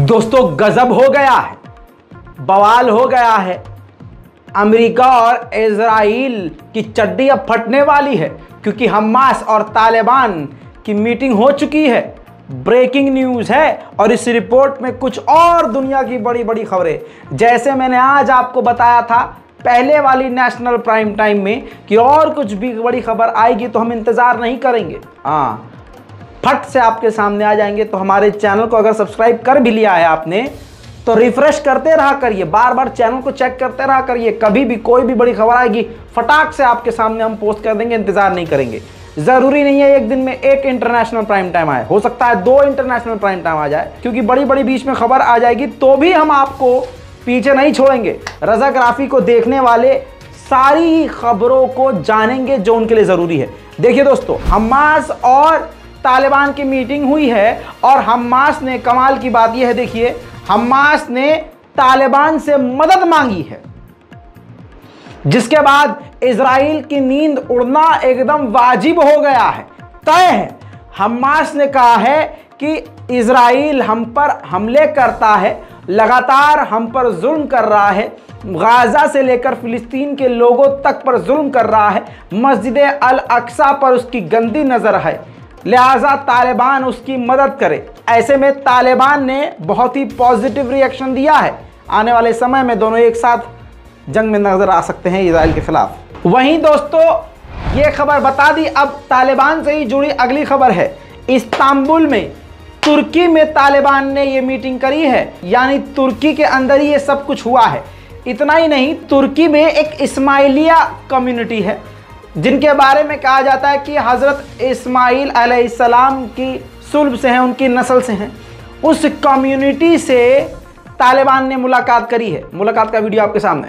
दोस्तों गजब हो गया है, बवाल हो गया है। अमेरिका और इजराइल की चड्डी अब फटने वाली है क्योंकि हमास और तालिबान की मीटिंग हो चुकी है। ब्रेकिंग न्यूज़ है और इस रिपोर्ट में कुछ और दुनिया की बड़ी बड़ी खबरें, जैसे मैंने आज आपको बताया था पहले वाली नेशनल प्राइम टाइम में कि और कुछ भी बड़ी खबर आएगी तो हम इंतज़ार नहीं करेंगे, हाँ फट से आपके सामने आ जाएंगे। तो हमारे चैनल को अगर सब्सक्राइब कर भी लिया है आपने तो रिफ्रेश करते रहा करिए, बार बार चैनल को चेक करते रहा करिए। कभी भी कोई भी बड़ी खबर आएगी फटाक से आपके सामने हम पोस्ट कर देंगे, इंतजार नहीं करेंगे। ज़रूरी नहीं है एक दिन में एक इंटरनेशनल प्राइम टाइम आए, हो सकता है 2 इंटरनेशनल प्राइम टाइम आ जाए, क्योंकि बड़ी बड़ी बीच में खबर आ जाएगी तो भी हम आपको पीछे नहीं छोड़ेंगे। रज़ाग्राफी को देखने वाले सारी खबरों को जानेंगे जो उनके लिए ज़रूरी है। देखिए दोस्तों, हमास और तालिबान की मीटिंग हुई है और हमास ने, कमाल की बात यह है, देखिए हमास ने तालिबान से मदद मांगी है, जिसके बाद इजराइल की नींद उड़ना एकदम वाजिब हो गया है, तय है। हमास ने कहा है कि इजराइल हम पर हमले करता है, लगातार हम पर जुल्म कर रहा है, गाजा से लेकर फिलिस्तीन के लोगों तक पर जुल्म कर रहा है, मस्जिद अल अक्सा पर उसकी गंदी नज़र है, लिहाजा तालिबान उसकी मदद करे। ऐसे में तालिबान ने बहुत ही पॉजिटिव रिएक्शन दिया है। आने वाले समय में दोनों एक साथ जंग में नजर आ सकते हैं इजराइल के खिलाफ। वहीं दोस्तों ये खबर बता दी, अब तालिबान से ही जुड़ी अगली खबर है। इस्तांबुल में, तुर्की में तालिबान ने ये मीटिंग करी है, यानी तुर्की के अंदर ही ये सब कुछ हुआ है। इतना ही नहीं, तुर्की में एक इस्माइलिया कम्युनिटी है जिनके बारे में कहा जाता है कि हज़रत इस्माइल अलैहिस्सलाम की सुल्ब से हैं, उनकी नस्ल से हैं। उस कम्युनिटी से तालिबान ने मुलाकात करी है। मुलाकात का वीडियो आपके सामने।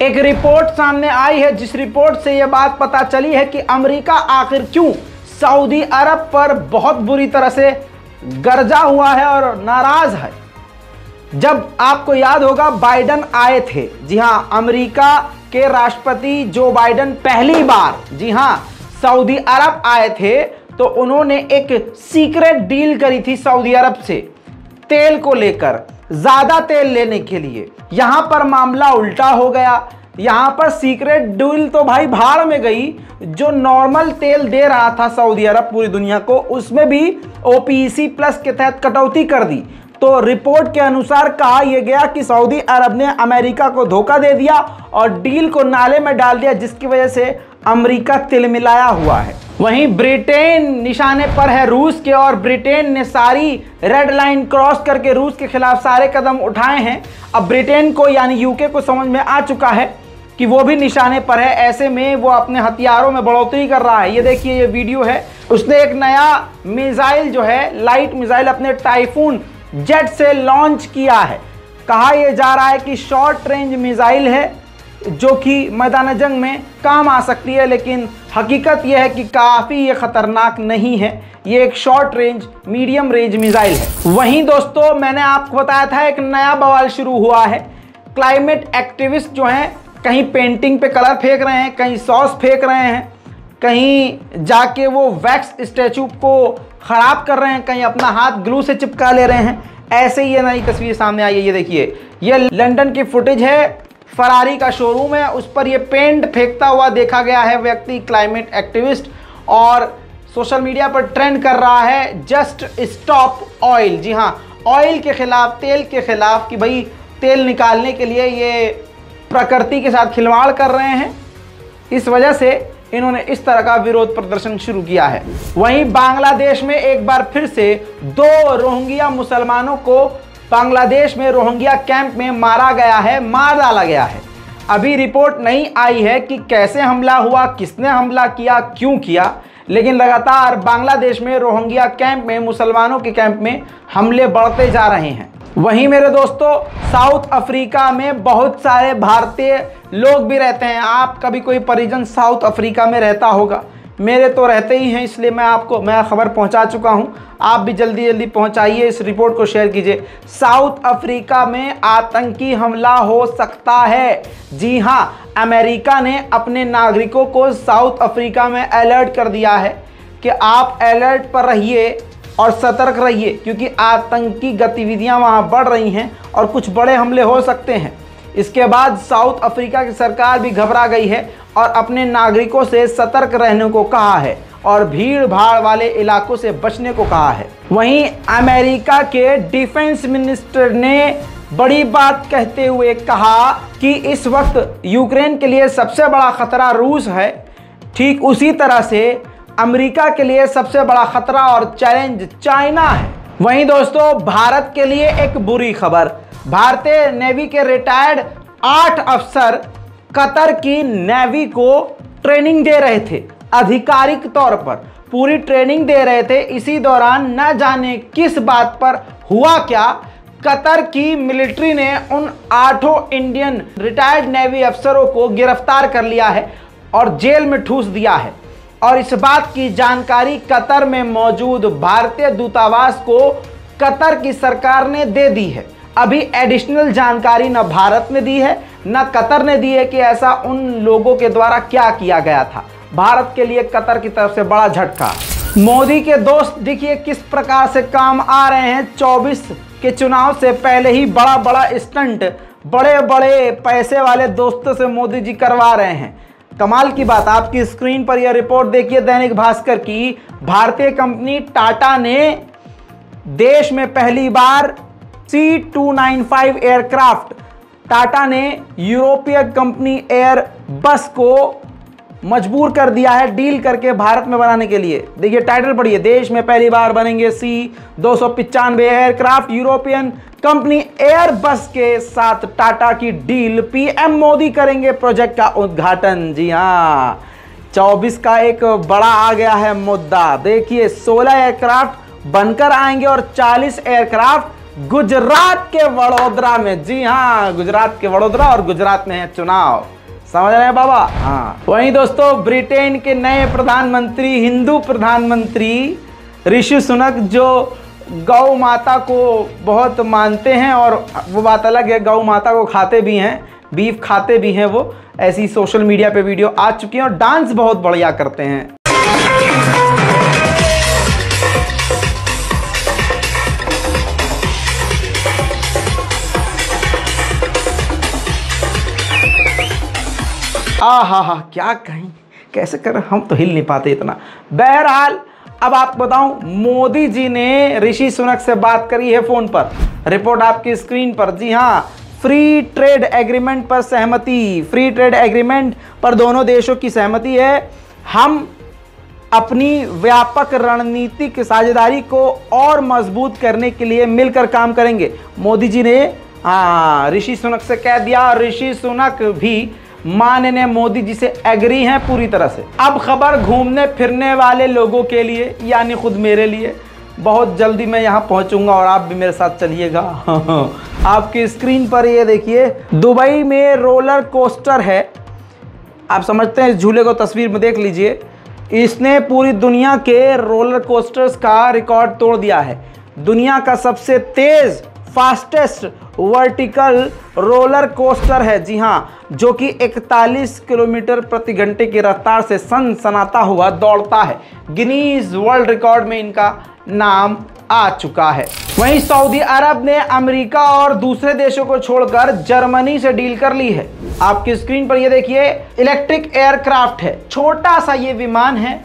एक रिपोर्ट सामने आई है, जिस रिपोर्ट से यह बात पता चली है कि अमेरिका आखिर क्यों सऊदी अरब पर बहुत बुरी तरह से गरजा हुआ है और नाराज है। जब आपको याद होगा बाइडन आए थे, जी हाँ, अमेरिका के राष्ट्रपति जो बाइडन पहली बार, जी हाँ, सऊदी अरब आए थे तो उन्होंने एक सीक्रेट डील करी थी सऊदी अरब से तेल को लेकर, ज्यादा तेल लेने के लिए। यहां पर मामला उल्टा हो गया। यहां पर सीक्रेट डील तो भाई भाड़ में गई। जो नॉर्मल तेल दे रहा था सऊदी अरब पूरी दुनिया को, उसमें भी OPEC प्लस के तहत कटौती कर दी। तो रिपोर्ट के अनुसार कहा यह गया कि सऊदी अरब ने अमेरिका को धोखा दे दिया और डील को नाले में डाल दिया, जिसकी वजह से अमेरिका तिलमिलाया हुआ है। वहीं ब्रिटेन निशाने पर है रूस के, और ब्रिटेन ने सारी रेड लाइन क्रॉस करके रूस के खिलाफ सारे कदम उठाए हैं। अब ब्रिटेन को यानी यूके को समझ में आ चुका है कि वो भी निशाने पर है। ऐसे में वो अपने हथियारों में बढ़ोतरी कर रहा है। ये देखिए, ये वीडियो है, उसने एक नया मिसाइल जो है, लाइट मिसाइल, अपने टाइफून जेट से लॉन्च किया है। कहा यह जा रहा है कि शॉर्ट रेंज मिसाइल है जो कि मैदान जंग में काम आ सकती है, लेकिन हकीकत यह है कि काफ़ी ये ख़तरनाक नहीं है। ये एक short range, medium range missile है। वहीं दोस्तों मैंने आपको बताया था एक नया बवाल शुरू हुआ है। क्लाइमेट एक्टिविस्ट जो हैं कहीं पेंटिंग पे कलर फेंक रहे हैं, कहीं सॉस फेंक रहे हैं, कहीं जाके वो वैक्स स्टैचू को ख़राब कर रहे हैं, कहीं अपना हाथ ग्लू से चिपका ले रहे हैं। ऐसे ही ये नई तस्वीर सामने आई है। ये देखिए, ये लंदन की फुटेज है। फरारी का शोरूम है, उस पर ये पेंट फेंकता हुआ देखा गया है व्यक्ति, क्लाइमेट एक्टिविस्ट, और सोशल मीडिया पर ट्रेंड कर रहा है जस्ट स्टॉप ऑयल। जी हाँ, ऑयल के खिलाफ, तेल के खिलाफ, कि भाई तेल निकालने के लिए ये प्रकृति के साथ खिलवाड़ कर रहे हैं। इस वजह से इन्होंने इस तरह का विरोध प्रदर्शन शुरू किया है। वहीं बांग्लादेश में एक बार फिर से 2 रोहिंग्या मुसलमानों को बांग्लादेश में रोहिंग्या कैंप में मारा गया है, मार डाला गया है। अभी रिपोर्ट नहीं आई है कि कैसे हमला हुआ, किसने हमला किया, क्यों किया, लेकिन लगातार बांग्लादेश में रोहिंग्या कैंप में, मुसलमानों के कैंप में हमले बढ़ते जा रहे हैं। वहीं मेरे दोस्तों, साउथ अफ्रीका में बहुत सारे भारतीय लोग भी रहते हैं। आप कभी कोई परिजन साउथ अफ्रीका में रहता होगा, मेरे तो रहते ही हैं, इसलिए मैं खबर पहुंचा चुका हूं। आप भी जल्दी जल्दी पहुंचाइए, इस रिपोर्ट को शेयर कीजिए। साउथ अफ्रीका में आतंकी हमला हो सकता है। जी हां, अमेरिका ने अपने नागरिकों को साउथ अफ्रीका में अलर्ट कर दिया है कि आप अलर्ट पर रहिए और सतर्क रहिए, क्योंकि आतंकी गतिविधियां वहां बढ़ रही हैं और कुछ बड़े हमले हो सकते हैं। इसके बाद साउथ अफ्रीका की सरकार भी घबरा गई है और अपने नागरिकों से सतर्क रहने को कहा है और भीड़ भाड़ वाले इलाकों से बचने को कहा है। वहीं अमेरिका के डिफेंस मिनिस्टर ने बड़ी बात कहते हुए कहा कि इस वक्त यूक्रेन के लिए सबसे बड़ा खतरा रूस है, ठीक उसी तरह से अमेरिका के लिए सबसे बड़ा खतरा और चैलेंज चाइना है। वहीं दोस्तों, भारत के लिए एक बुरी खबर। भारतीय नेवी के रिटायर्ड 8 अफसर कतर की नेवी को ट्रेनिंग दे रहे थे, आधिकारिक तौर पर पूरी ट्रेनिंग दे रहे थे। इसी दौरान न जाने किस बात पर हुआ क्या, कतर की मिलिट्री ने उन 8 इंडियन रिटायर्ड नेवी अफसरों को गिरफ्तार कर लिया है और जेल में ठूस दिया है। और इस बात की जानकारी कतर में मौजूद भारतीय दूतावास को कतर की सरकार ने दे दी है। अभी एडिशनल जानकारी न भारत ने दी है न कतर ने दी है कि ऐसा उन लोगों के द्वारा क्या किया गया था। भारत के लिए कतर की तरफ से बड़ा झटका। मोदी के दोस्त देखिए किस प्रकार से काम आ रहे हैं। 24 के चुनाव से पहले ही बड़ा बड़ा स्टंट बड़े बड़े पैसे वाले दोस्तों से मोदी जी करवा रहे हैं। कमाल की बात, आपकी स्क्रीन पर यह रिपोर्ट देखिए दैनिक भास्कर की। भारतीय कंपनी टाटा ने देश में पहली बार C295 एयरक्राफ्ट, टाटा ने यूरोपीय कंपनी एयरबस को मजबूर कर दिया है डील करके भारत में बनाने के लिए। देखिए टाइटल पढ़िए, देश में पहली बार बनेंगे C295 aircraft, European company Airbus के साथ टाटा की डील, पीएम मोदी करेंगे प्रोजेक्ट का उद्घाटन। जी हाँ, 24 का एक बड़ा आ गया है मुद्दा। देखिए 16 एयरक्राफ्ट बनकर आएंगे और 40 एयरक्राफ्ट गुजरात के वडोदरा में। जी हाँ, गुजरात के वडोदरा, और गुजरात में है चुनाव, समझ रहे हैं बाबा। हाँ, वहीं दोस्तों, ब्रिटेन के नए प्रधानमंत्री, हिंदू प्रधानमंत्री ऋषि सुनक, जो गौ माता को बहुत मानते हैं, और वो बात अलग है, गौ माता को खाते भी हैं, बीफ खाते भी हैं वो। ऐसी सोशल मीडिया पे वीडियो आ चुकी हैं और डांस बहुत बढ़िया करते हैं। हा, क्या कहीं, कैसे कर, हम तो हिल नहीं पाते इतना। बहरहाल अब आपको बताऊं, मोदी जी ने ऋषि सुनक से बात करी है फोन पर। रिपोर्ट आपकी स्क्रीन पर। जी हां, फ्री ट्रेड एग्रीमेंट पर सहमति, फ्री ट्रेड एग्रीमेंट पर दोनों देशों की सहमति है। हम अपनी व्यापक रणनीतिक साझेदारी को और मजबूत करने के लिए मिलकर काम करेंगे, मोदी जी ने ऋषि सुनक से कह दिया। और ऋषि सुनक भी माननीय मोदी जी से एग्री हैं पूरी तरह से। अब खबर घूमने फिरने वाले लोगों के लिए, यानी खुद मेरे लिए, बहुत जल्दी मैं यहाँ पहुँचूंगा और आप भी मेरे साथ चलिएगा। आपकी स्क्रीन पर ये देखिए, दुबई में रोलर कोस्टर है। आप समझते हैं इस झूले को, तस्वीर में देख लीजिए। इसने पूरी दुनिया के रोलर कोस्टर्स का रिकॉर्ड तोड़ दिया है। दुनिया का सबसे तेज, फास्टेस्ट वर्टिकल रोलर कोस्टर है। जी हाँ, जो कि 41 किलोमीटर प्रति घंटे की रफ्तार से सनसनाता हुआ दौड़ता है। गिनीज वर्ल्ड रिकॉर्ड में इनका नाम आ चुका है। वहीं सऊदी अरब ने अमेरिका और दूसरे देशों को छोड़कर जर्मनी से डील कर ली है। आपकी स्क्रीन पर ये देखिए, इलेक्ट्रिक एयरक्राफ्ट है। छोटा सा ये विमान है,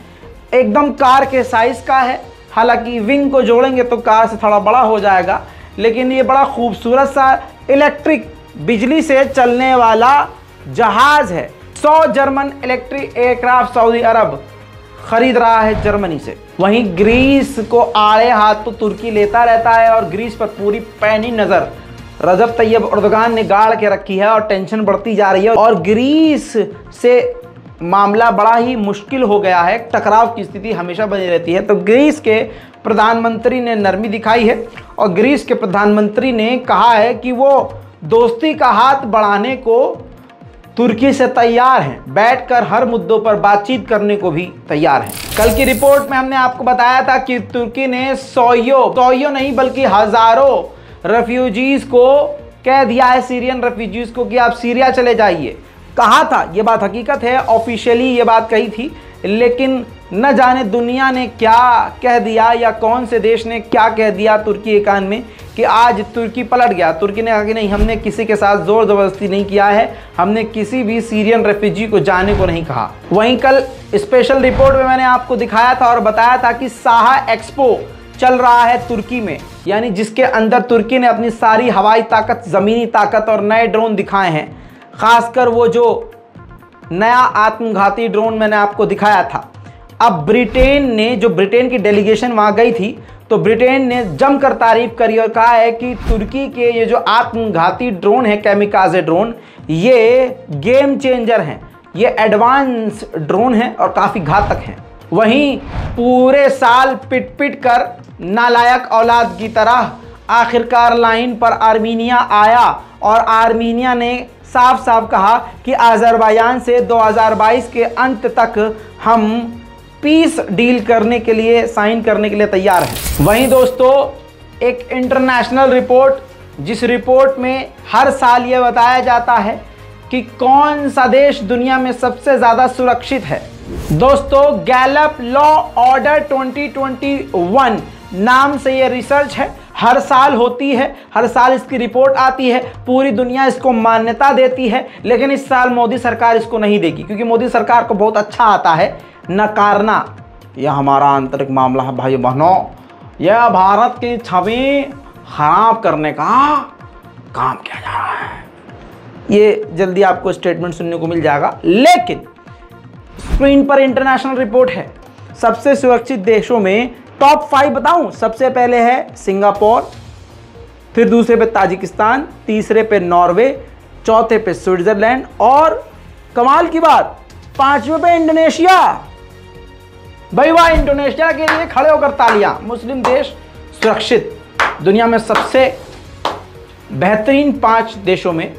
एकदम कार के साइज का है। हालांकि विंग को जोड़ेंगे तो कार से थोड़ा बड़ा हो जाएगा, लेकिन ये बड़ा खूबसूरत सा इलेक्ट्रिक, बिजली से चलने वाला जहाज है। 100 जर्मन इलेक्ट्रिक एयरक्राफ्ट सऊदी अरब खरीद रहा है जर्मनी से। वहीं ग्रीस को आड़े हाथ तो तुर्की लेता रहता है और ग्रीस पर पूरी पैनी नज़र रजब तैयब अर्दोगान ने गाड़ के रखी है और टेंशन बढ़ती जा रही है और ग्रीस से मामला बड़ा ही मुश्किल हो गया है। टकराव की स्थिति हमेशा बनी रहती है। तो ग्रीस के प्रधानमंत्री ने नरमी दिखाई है और ग्रीस के प्रधानमंत्री ने कहा है कि वो दोस्ती का हाथ बढ़ाने को तुर्की से तैयार हैं, बैठकर हर मुद्दों पर बातचीत करने को भी तैयार हैं। कल की रिपोर्ट में हमने आपको बताया था कि तुर्की ने सौ नहीं बल्कि हजारों रेफ्यूजीज को कह दिया है, सीरियन रेफ्यूजीज को, कि आप सीरिया चले जाइए। कहा था, ये बात हकीकत है, ऑफिशियली ये बात कही थी, लेकिन न जाने दुनिया ने क्या कह दिया या कौन से देश ने क्या कह दिया तुर्की के कान में कि आज तुर्की पलट गया। तुर्की ने कहा कि नहीं, हमने किसी के साथ जोर जबरदस्ती नहीं किया है, हमने किसी भी सीरियन रेफ्यूजी को जाने को नहीं कहा। वहीं कल स्पेशल रिपोर्ट में मैंने आपको दिखाया था और बताया था कि साहा एक्सपो चल रहा है तुर्की में, यानी जिसके अंदर तुर्की ने अपनी सारी हवाई ताकत, ज़मीनी ताकत और नए ड्रोन दिखाए हैं। खासकर वो जो नया आत्मघाती ड्रोन मैंने आपको दिखाया था। अब ब्रिटेन ने, जो ब्रिटेन की डेलीगेशन वहाँ गई थी, तो ब्रिटेन ने जमकर तारीफ करी और कहा है कि तुर्की के ये जो आत्मघाती ड्रोन है, कैमिकाज़े ड्रोन, ये गेम चेंजर हैं, ये एडवांस ड्रोन हैं और काफ़ी घातक हैं। वहीं पूरे साल पिट पिट कर नालायक औलाद की तरह आखिरकार लाइन पर आर्मीनिया आया और आर्मीनिया ने साफ साफ कहा कि अज़रबैजान से 2022 के अंत तक हम पीस डील करने के लिए, साइन करने के लिए तैयार हैं। वहीं दोस्तों, एक इंटरनेशनल रिपोर्ट, जिस रिपोर्ट में हर साल ये बताया जाता है कि कौन सा देश दुनिया में सबसे ज़्यादा सुरक्षित है। दोस्तों, गैलप लॉ ऑर्डर 2021 नाम से ये रिसर्च है, हर साल होती है, हर साल इसकी रिपोर्ट आती है, पूरी दुनिया इसको मान्यता देती है, लेकिन इस साल मोदी सरकार इसको नहीं देगी, क्योंकि मोदी सरकार को बहुत अच्छा आता है नकारना। यह हमारा आंतरिक मामला है भाई बहनों, यह भारत की छवि खराब करने का काम किया जा रहा है। ये जल्दी आपको स्टेटमेंट सुनने को मिल जाएगा, लेकिन स्क्रीन पर इंटरनेशनल रिपोर्ट है। सबसे सुरक्षित देशों में टॉप 5 बताऊं, सबसे पहले है सिंगापुर, फिर दूसरे पे ताजिकिस्तान, तीसरे पे नॉर्वे, चौथे पे स्विट्जरलैंड और कमाल की बात 5वें पे इंडोनेशिया। भाई वाह, इंडोनेशिया के लिए खड़े होकर तालियां। मुस्लिम देश सुरक्षित, दुनिया में सबसे बेहतरीन 5 देशों में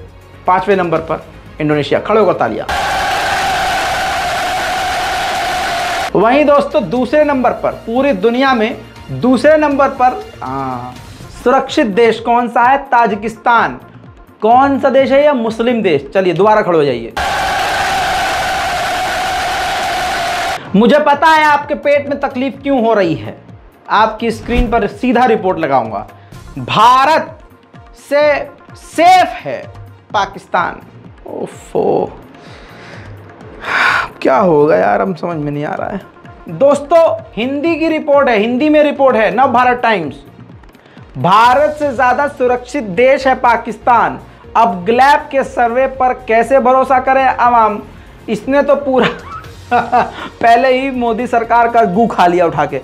5वें नंबर पर इंडोनेशिया, खड़े होकर तालियां। वहीं दोस्तों, दूसरे नंबर पर पूरी दुनिया में दूसरे नंबर पर सुरक्षित देश कौन सा है? ताजिकिस्तान। कौन सा देश है यह? मुस्लिम देश। चलिए दोबारा खड़े हो जाइए। मुझे पता है आपके पेट में तकलीफ क्यों हो रही है, आपकी स्क्रीन पर सीधा रिपोर्ट लगाऊंगा। भारत से सेफ है पाकिस्तान। ओफो, क्या होगा यार, हम समझ में नहीं आ रहा है। दोस्तों, हिंदी की रिपोर्ट है, हिंदी में रिपोर्ट है, नव भारत टाइम्स। भारत से ज्यादा सुरक्षित देश है पाकिस्तान। अब गैलप के सर्वे पर कैसे भरोसा करें आवाम? इसने तो पूरा पहले ही मोदी सरकार का गू खा लिया उठा के।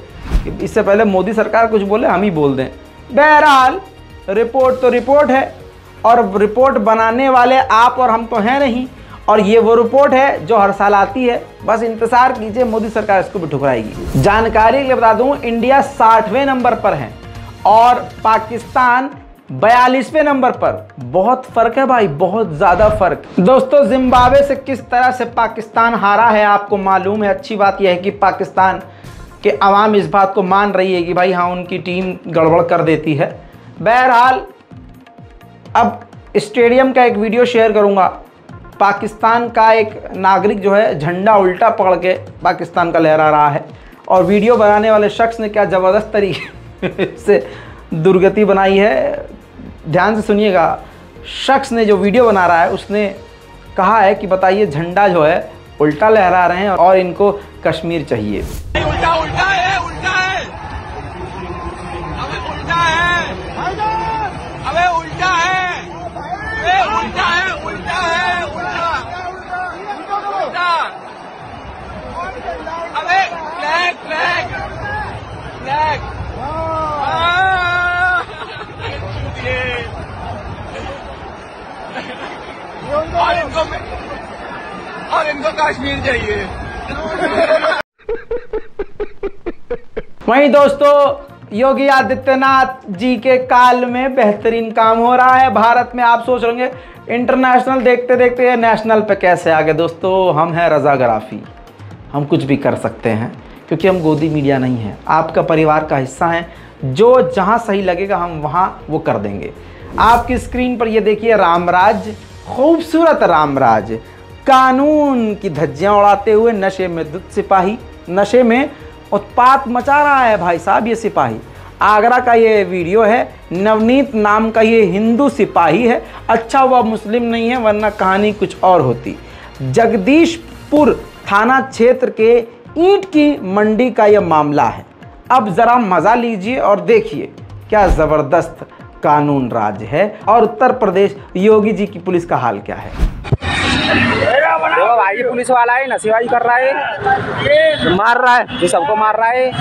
इससे पहले मोदी सरकार कुछ बोले हम ही बोल दें। बहरहाल, रिपोर्ट तो रिपोर्ट है और रिपोर्ट बनाने वाले आप और हम तो हैं नहीं, और ये वो रिपोर्ट है जो हर साल आती है। बस इंतजार कीजिए, मोदी सरकार इसको भी ठुकराएगी। जानकारी के लिए बता दूं, इंडिया 60वें नंबर पर है और पाकिस्तान 42वें नंबर पर। बहुत फर्क है भाई, बहुत ज्यादा फर्क। दोस्तों, जिम्बाब्वे से किस तरह से पाकिस्तान हारा है आपको मालूम है। अच्छी बात यह है कि पाकिस्तान के अवाम इस बात को मान रही है कि भाई हाँ, उनकी टीम गड़बड़ कर देती है। बहरहाल, अब स्टेडियम का एक वीडियो शेयर करूंगा। पाकिस्तान का एक नागरिक जो है झंडा उल्टा पकड़ के पाकिस्तान का लहरा रहा है, और वीडियो बनाने वाले शख्स ने क्या ज़बरदस्त तरीके से दुर्गति बनाई है। ध्यान से सुनिएगा। शख्स ने जो वीडियो बना रहा है उसने कहा है कि बताइए, झंडा जो है उल्टा लहरा रहे हैं और इनको कश्मीर चाहिए। उल्टा उल्टा है, उल्टा है, अबे उल्टा है, अबे उल्टा है, अबे उल्टा है, उल्टा है, उल्टा उल्टा, अबे फ्लैग फ्लैग फ्लैग। कश्मीर जाइए। वहीं दोस्तों योगी आदित्यनाथ जी के काल में बेहतरीन काम हो रहा है भारत में। आप सोच रहे होंगे इंटरनेशनल देखते देखते ये नेशनल पे कैसे आ गए। दोस्तों हम हैं रजा गराफी, हम कुछ भी कर सकते हैं क्योंकि हम गोदी मीडिया नहीं है, आपका परिवार का हिस्सा हैं। जो जहां सही लगेगा हम वहां वो कर देंगे। आपकी स्क्रीन पर ये देखिए रामराज, खूबसूरत रामराज, कानून की धज्जियां उड़ाते हुए नशे में धुत सिपाही, नशे में उत्पात मचा रहा है भाई साहब ये सिपाही। आगरा का ये वीडियो है, नवनीत नाम का ये हिंदू सिपाही है। अच्छा हुआ मुस्लिम नहीं है वरना कहानी कुछ और होती। जगदीशपुर थाना क्षेत्र के ईंट की मंडी का यह मामला है। अब ज़रा मज़ा लीजिए और देखिए क्या ज़बरदस्त कानून राज है और उत्तर प्रदेश योगी जी की पुलिस का हाल क्या है। देखो भाई, ये पुलिस वाला है, नशेबाजी कर रहा है, मार रहा है, ये सबको मार रहा है।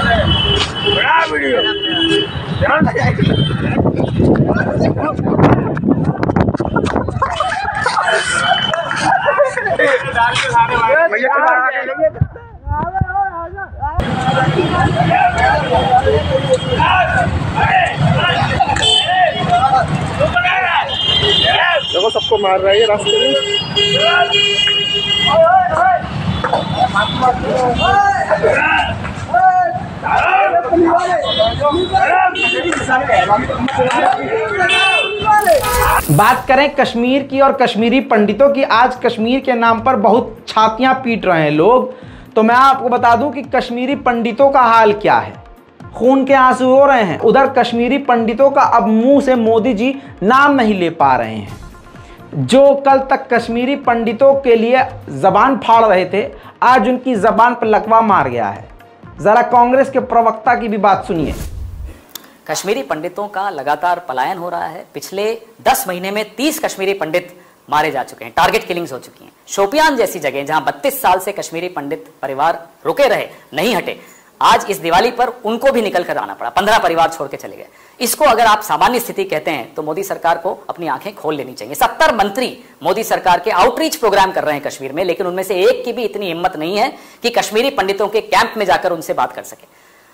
देखो सबको मार रहा है ये रास्ते में। बात करें कश्मीर की और कश्मीरी पंडितों की। आज कश्मीर के नाम पर बहुत छातियां पीट रहे हैं लोग, तो मैं आपको बता दूं कि कश्मीरी पंडितों का हाल क्या है। खून के आंसू हो रहे हैं। उधर कश्मीरी पंडितों का अब मुंह से मोदी जी नाम नहीं ले पा रहे हैं। जो कल तक कश्मीरी पंडितों के लिए जबान फाड़ रहे थे, आज उनकी जबान पर लकवा मार गया है। जरा कांग्रेस के प्रवक्ता की भी बात सुनिए। कश्मीरी पंडितों का लगातार पलायन हो रहा है। पिछले 10 महीने में 30 कश्मीरी पंडित मारे जा चुके हैं, टारगेट किलिंग्स हो चुकी हैं। शोपियान जैसी जगह जहां 32 साल से कश्मीरी पंडित परिवार रुके रहे, नहीं हटे, आज इस दिवाली पर उनको भी निकल कर आना पड़ा। 15 परिवार छोड़ के चले गए। इसको अगर आप सामान्य स्थिति कहते हैं तो मोदी सरकार को अपनी आंखें खोल लेनी चाहिए। 70 मंत्री मोदी सरकार के आउटरीच प्रोग्राम कर रहे हैं कश्मीर में, लेकिन उनमें से एक की भी इतनी हिम्मत नहीं है कि कश्मीरी पंडितों के कैंप में जाकर उनसे बात कर सके।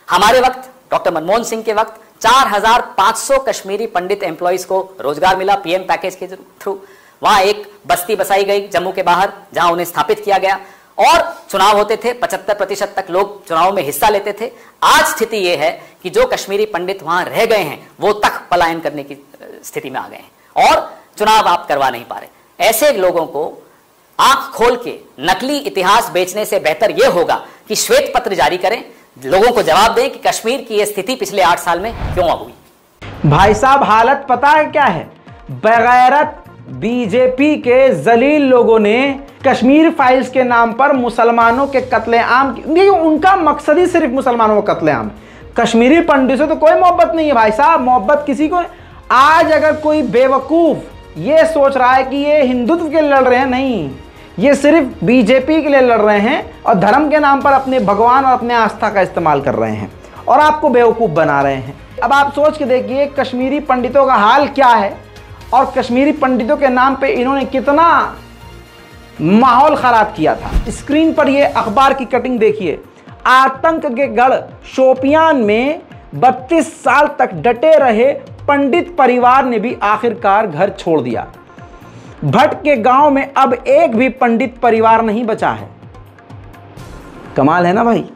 हमारे वक्त, डॉक्टर मनमोहन सिंह के वक्त 4500 कश्मीरी पंडित एम्प्लॉइज को रोजगार मिला पीएम पैकेज के थ्रू। वहां एक बस्ती बसाई गई जम्मू के बाहर, जहां उन्हें स्थापित किया गया और चुनाव होते थे। 75% तक लोग चुनाव में हिस्सा लेते थे। आज स्थिति यह है कि जो कश्मीरी पंडित वहां रह गए हैं वो तक पलायन करने की स्थिति में आ गए हैं और चुनाव आप करवा नहीं पा रहे। ऐसे लोगों को आंख खोल के नकली इतिहास बेचने से बेहतर यह होगा कि श्वेत पत्र जारी करें, लोगों को जवाब दें कि कश्मीर की यह स्थिति पिछले 8 साल में क्यों हुई। भाई साहब हालत पता है क्या है? बगैरत बीजेपी के जलील लोगों ने कश्मीर फाइल्स के नाम पर मुसलमानों के कत्लेआम, उनका मकसद ही सिर्फ मुसलमानों का कत्लेआम। कश्मीरी पंडितों से तो कोई मोहब्बत नहीं है भाई साहब, मोहब्बत किसी को। आज अगर कोई बेवकूफ ये सोच रहा है कि ये हिंदुत्व के लिए लड़ रहे हैं, नहीं, ये सिर्फ बीजेपी के लिए लड़ रहे हैं और धर्म के नाम पर अपने भगवान और अपने आस्था का इस्तेमाल कर रहे हैं और आपको बेवकूफ बना रहे हैं। अब आप सोच के देखिए कश्मीरी पंडितों का हाल क्या है और कश्मीरी पंडितों के नाम पे इन्होंने कितना माहौल खराब किया था। स्क्रीन पर ये अखबार की कटिंग देखिए। आतंक के गढ़ शोपियान में 32 साल तक डटे रहे पंडित परिवार ने भी आखिरकार घर छोड़ दिया। भट्ट के गांव में अब एक भी पंडित परिवार नहीं बचा है। कमाल है ना भाई।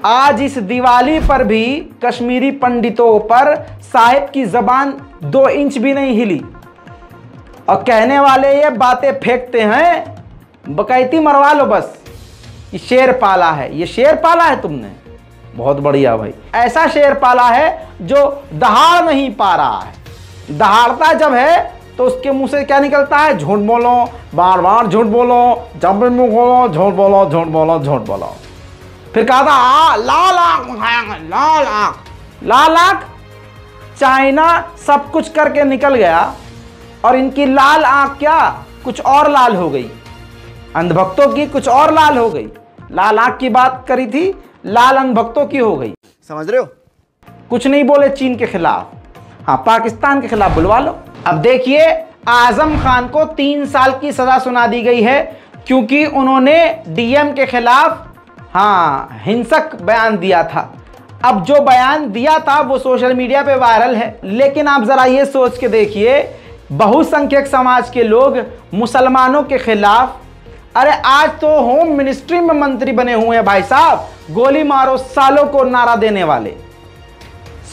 आज इस दिवाली पर भी कश्मीरी पंडितों पर साहिब की जबान 2 इंच भी नहीं हिली और कहने वाले ये बातें फेंकते हैं, बकैती मरवा लो बस। ये शेर पाला है, ये शेर पाला है तुमने, बहुत बढ़िया भाई। ऐसा शेर पाला है जो दहाड़ नहीं पा रहा है। दहाड़ता जब है तो उसके मुंह से क्या निकलता है? झूठ बोलो, बार बार झूठ बोलो, जब भी मुंह खोलो झूठ बोलो, झूठ बोलो, झूठ बोलो। फिर कहा था लाल आंख, लाल आंख, लाल आंख। चाइना सब कुछ करके निकल गया और इनकी लाल आंख क्या कुछ और लाल हो गई। अंधभक्तों की कुछ और लाल हो गई। लाल आंख की बात करी थी, लाल अंधभक्तों की हो गई। समझ रहे हो? कुछ नहीं बोले चीन के खिलाफ, हाँ पाकिस्तान के खिलाफ बुलवा लो। अब देखिए आजम खान को 3 साल की सजा सुना दी गई है क्योंकि उन्होंने डीएम के खिलाफ हिंसक बयान दिया था। अब जो बयान दिया था वो सोशल मीडिया पे वायरल है, लेकिन आप जरा ये सोच के देखिए, बहुसंख्यक समाज के लोग मुसलमानों के खिलाफ, अरे आज तो होम मिनिस्ट्री में मंत्री बने हुए हैं भाई साहब, गोली मारो सालों को नारा देने वाले।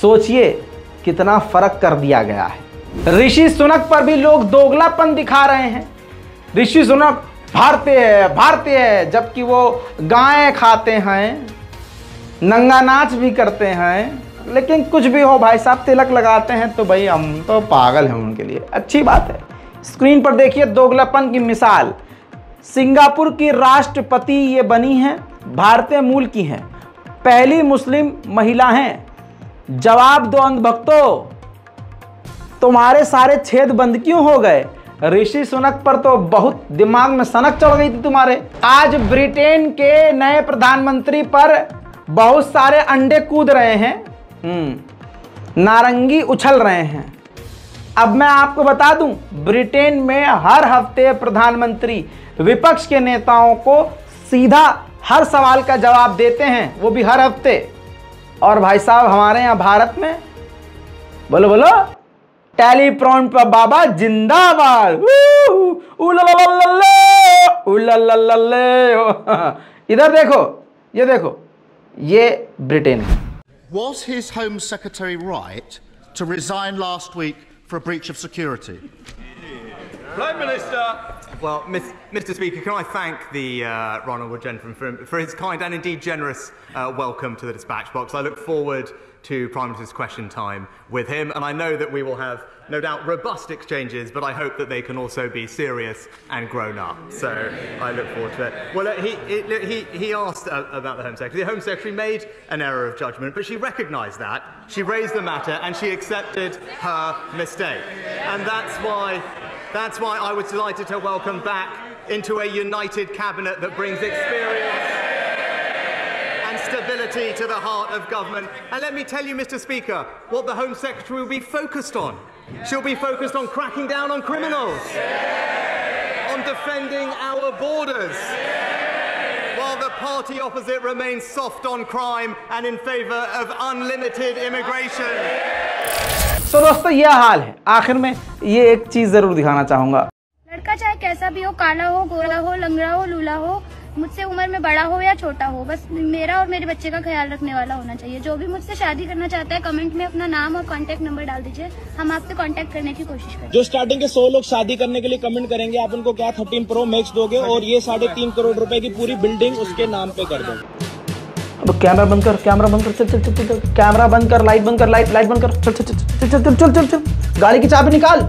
सोचिए कितना फर्क कर दिया गया है। ऋषि सुनक पर भी लोग दोगलापन दिखा रहे हैं। ऋषि सुनक भारतीय है, जबकि वो गाय खाते हैं, नंगा नाच भी करते हैं। लेकिन कुछ भी हो भाई साहब, तिलक लगाते हैं तो भाई हम तो पागल हैं उनके लिए। अच्छी बात है। स्क्रीन पर देखिए दोगलापन की मिसाल। सिंगापुर की राष्ट्रपति ये बनी हैं, भारतीय मूल की हैं, पहली मुस्लिम महिला हैं। जवाब दो अंधभक्तों, तुम्हारे सारे छेद बंद क्यों हो गए? ऋषि सुनक पर तो बहुत दिमाग में सनक चढ़ गई थी तुम्हारे। आज ब्रिटेन के नए प्रधानमंत्री पर बहुत सारे अंडे कूद रहे हैं, नारंगी उछल रहे हैं। अब मैं आपको बता दूं, ब्रिटेन में हर हफ्ते प्रधानमंत्री विपक्ष के नेताओं को सीधा हर सवाल का जवाब देते हैं, वो भी हर हफ्ते। और भाई साहब हमारे यहाँ भारत में बोलो बोलो टेलीप्रॉम्प्ट पर बाबा जिंदाबाद। इधर देखो, ये देखो, ये ब्रिटेन है। Was his Home Secretary right to resign last week for a breach of security? Prime Minister. Well, Mr. Speaker, can I thank the honourable gentleman for his kind and indeed generous welcome to the dispatch box. I look forward to Prime Minister's question time with him, and I know that we will have, no doubt, robust exchanges, but I hope that they can also be serious and grown up. So I look forward to it. Well, he asked about the Home Secretary. The Home Secretary made an error of judgment, but she recognised that. She raised the matter and she accepted her mistake. And that's why I was delighted to welcome back into a united cabinet that brings experience and stability to the heart of government. And let me tell you, Mr. Speaker, what the Home Secretary will be focused on. She'll be focused on cracking down on criminals, on defending our borders, while the party opposite remains soft on crime and in favour of unlimited immigration. तो दोस्तों ये हाल है। आखिर में ये एक चीज जरूर दिखाना चाहूंगा। लड़का चाहे कैसा भी हो, काला हो, गोरा हो, लंगड़ा हो, लूला हो, मुझसे उम्र में बड़ा हो या छोटा हो, बस मेरा और मेरे बच्चे का ख्याल रखने वाला होना चाहिए। जो भी मुझसे शादी करना चाहता है, कमेंट में अपना नाम और कांटेक्ट नंबर डाल दीजिए, हम आपसे कांटेक्ट करने की कोशिश करेंगे। जो स्टार्टिंग के 100 लोग शादी करने के लिए कमेंट करेंगे, आप उनको क्या 13 Pro Max दोगे और ये 3.5 करोड़ रुपए की पूरी बिल्डिंग उसके नाम पे कर दोगे। अब कैमरा बंद कर, कैमरा बंद कर, चल चल चल चल, कैमरा बंद कर, लाइट बंद कर, लाइट बंद कर, चल चल चल चल चल चल चल, गाड़ी की चाबी निकाल।